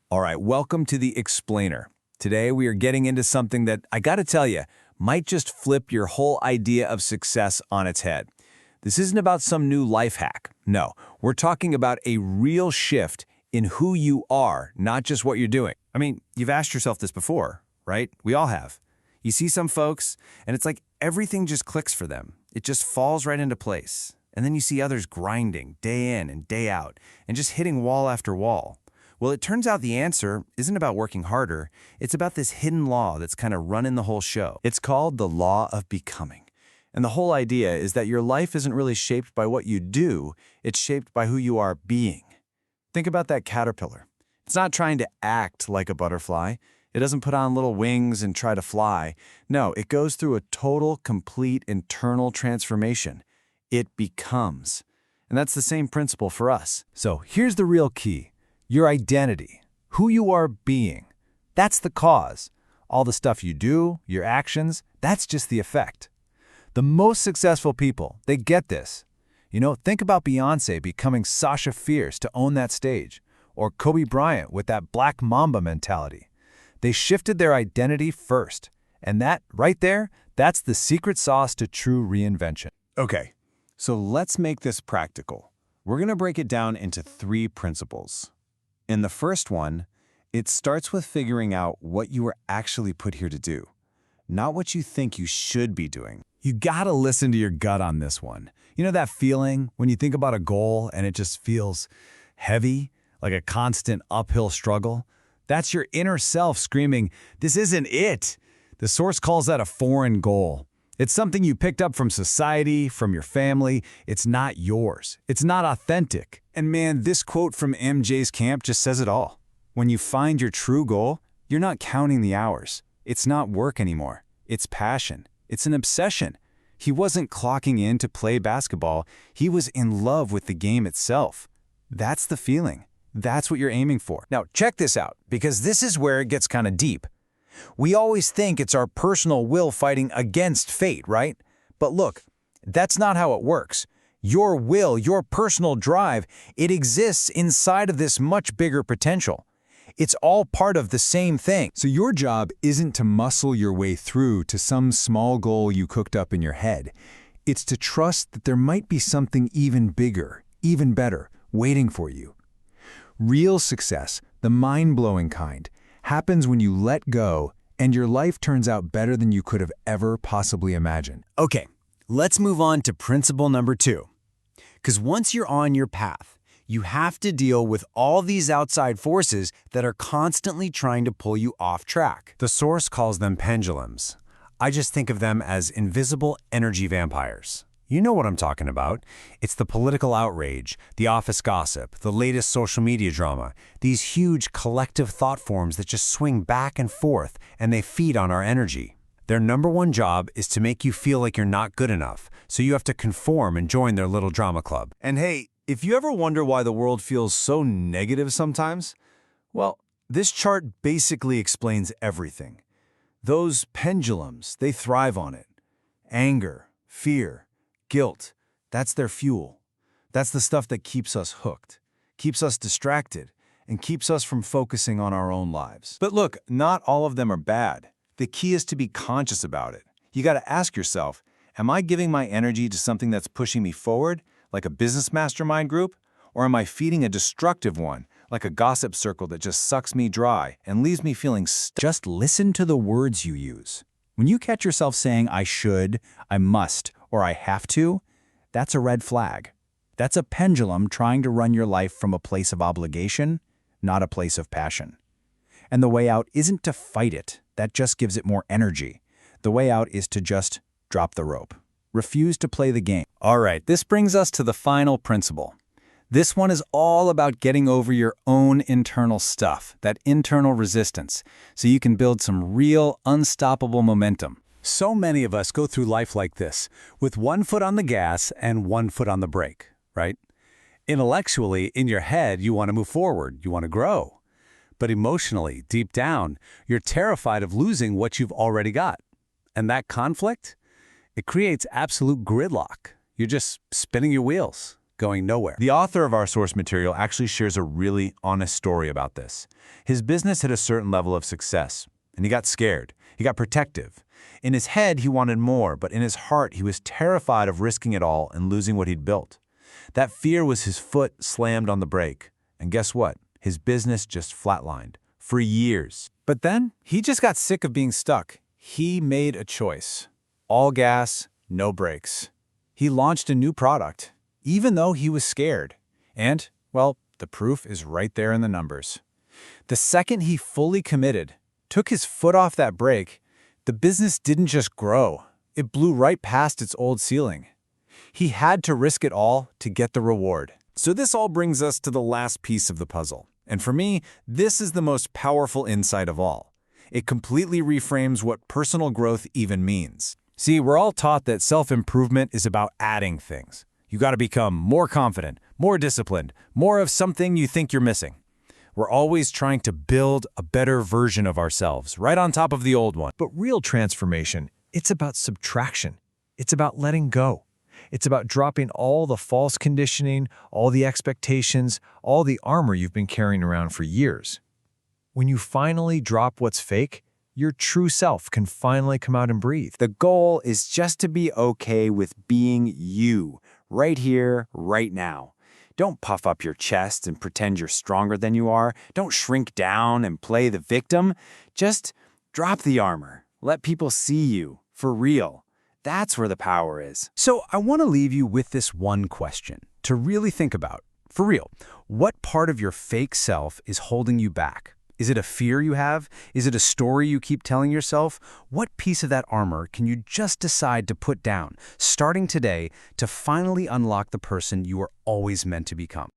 All right, welcome to The Explainer. Today we are getting into something that, I gotta tell you, might just flip your whole idea of success on its head. This isn't about some new life hack. No, we're talking about a real shift in who you are, not just what you're doing. I mean, you've asked yourself this before, right? We all have. You see some folks, and it's like everything just clicks for them. It just falls right into place. And then you see others grinding day in and day out and just hitting wall after wall. Well, it turns out the answer isn't about working harder. It's about this hidden law that's kind of running the whole show. It's called the law of becoming. And the whole idea is that your life isn't really shaped by what you do. It's shaped by who you are being. Think about that caterpillar. It's not trying to act like a butterfly. It doesn't put on little wings and try to fly. No, it goes through a total, complete internal transformation. It becomes. And that's the same principle for us. So here's the real key. Your identity, who you are being. That's the cause. All the stuff you do, your actions, that's just the effect. The most successful people, they get this. Think about Beyoncé becoming Sasha Fierce to own that stage, or Kobe Bryant with that Black Mamba mentality. They shifted their identity first, and that, right there, that's the secret sauce to true reinvention. Okay, so let's make this practical. We're going to break it down into 3 principles. In the first one, it starts with figuring out what you were actually put here to do, not what you think you should be doing. You gotta listen to your gut on this one. You know that feeling when you think about a goal and it just feels heavy, like a constant uphill struggle? That's your inner self screaming, "This isn't it." The source calls that a foreign goal. It's something you picked up from society, from your family. It's not yours. It's not authentic. And man, this quote from MJ's camp just says it all. When you find your true goal, you're not counting the hours. It's not work anymore. It's passion. It's an obsession. He wasn't clocking in to play basketball. He was in love with the game itself. That's the feeling. That's what you're aiming for. Now, check this out, because this is where it gets kind of deep. We always think it's our personal will fighting against fate, right? But look, that's not how it works. Your will, your personal drive, it exists inside of this much bigger potential. It's all part of the same thing. So your job isn't to muscle your way through to some small goal you cooked up in your head. It's to trust that there might be something even bigger, even better, waiting for you. Real success, the mind-blowing kind, happens when you let go and your life turns out better than you could have ever possibly imagined. Okay, let's move on to principle number 2. Because once you're on your path, you have to deal with all these outside forces that are constantly trying to pull you off track. The source calls them pendulums. I just think of them as invisible energy vampires. You know what I'm talking about. It's the political outrage, the office gossip, the latest social media drama, these huge collective thought forms that just swing back and forth, and they feed on our energy. Their number one job is to make you feel like you're not good enough, so you have to conform and join their little drama club. And hey, if you ever wonder why the world feels so negative sometimes, well, this chart basically explains everything. Those pendulums, they thrive on it. Anger, fear, guilt, that's their fuel. That's the stuff that keeps us hooked, keeps us distracted, and keeps us from focusing on our own lives. But look, not all of them are bad. The key is to be conscious about it. You got to ask yourself, am I giving my energy to something that's pushing me forward, like a business mastermind group? Or am I feeding a destructive one, like a gossip circle that just sucks me dry and leaves me feeling stuck? Just listen to the words you use. When you catch yourself saying, I should, I must, or I have to, that's a red flag. That's a pendulum trying to run your life from a place of obligation, not a place of passion. And the way out isn't to fight it. That just gives it more energy. The way out is to just drop the rope. Refuse to play the game. All right, this brings us to the final principle. This one is all about getting over your own internal stuff, that internal resistance, so you can build some real, unstoppable momentum. So many of us go through life like this, with one foot on the gas and one foot on the brake, right? Intellectually, in your head, you want to move forward, you want to grow. But emotionally, deep down, you're terrified of losing what you've already got. And that conflict, it creates absolute gridlock. You're just spinning your wheels. going nowhere. The author of our source material actually shares a really honest story about this. His business hit a certain level of success, and he got scared. He got protective. In his head, he wanted more, but in his heart, he was terrified of risking it all and losing what he'd built. That fear was his foot slammed on the brake. And guess what? His business just flatlined for years. But then, he just got sick of being stuck. He made a choice. All gas, no brakes. He launched a new product, even though he was scared. And, well, the proof is right there in the numbers. The second he fully committed, took his foot off that brake, the business didn't just grow. It blew right past its old ceiling. He had to risk it all to get the reward. So this all brings us to the last piece of the puzzle. And for me, this is the most powerful insight of all. It completely reframes what personal growth even means. See, we're all taught that self-improvement is about adding things. You got to become more confident, more disciplined, more of something you think you're missing. We're always trying to build a better version of ourselves, right on top of the old one. But real transformation, it's about subtraction. It's about letting go. It's about dropping all the false conditioning, all the expectations, all the armor you've been carrying around for years. When you finally drop what's fake, your true self can finally come out and breathe. The goal is just to be okay with being you, right here, right now. Don't puff up your chest and pretend you're stronger than you are. Don't shrink down and play the victim. Just drop the armor. Let people see you, for real. That's where the power is. So I want to leave you with this one question to really think about. For real, what part of your fake self is holding you back? Is it a fear you have? Is it a story you keep telling yourself? What piece of that armor can you just decide to put down, starting today, to finally unlock the person you were always meant to become?